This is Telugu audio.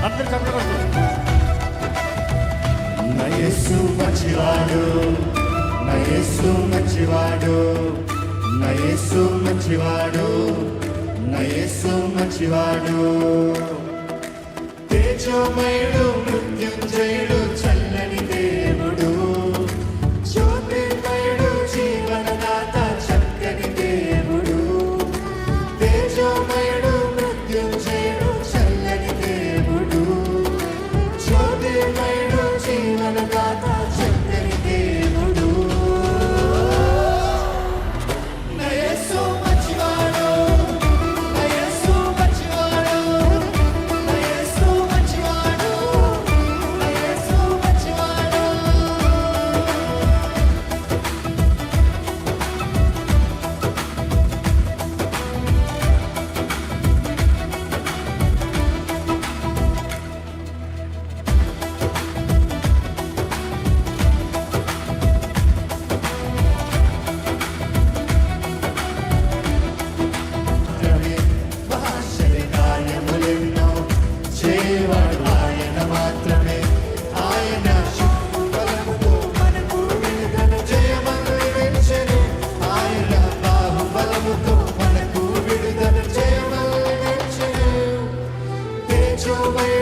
అందరు చెప్పకూడదు. నా యేసు మంచివాడు, నా యేసు మంచివాడు, నా యేసు మంచివాడు, నా యేసు మంచివాడు. తేజోమయుడు, మృత్యుంజయుడు, చల్లని దేవుడు, జ్యోతిర్మయుడు, జీవనదాత, చక్కని దేవుడు. తేజోమయుడు, మృత్యుంజయుడు, చల్లని దేవుడు, జ్యోతిర్మయుడు, జీవనదాత, చక్కని దేవుడు. నా యేసు మంచివాడు, నా యేసు మంచివాడు, నా యేసు మంచివాడు, నా యేసు మంచివాడు. భాషలెన్నో చేయవాడు ఆయన మాత్రమే. ఆయన శక్తి బలముతో మనకు విడుదల చేయమనిచ్చెను. ఆయన బాహుబలముతో మనకు విడుదల చేయమనిచ్చెను. తేజోమయుడు,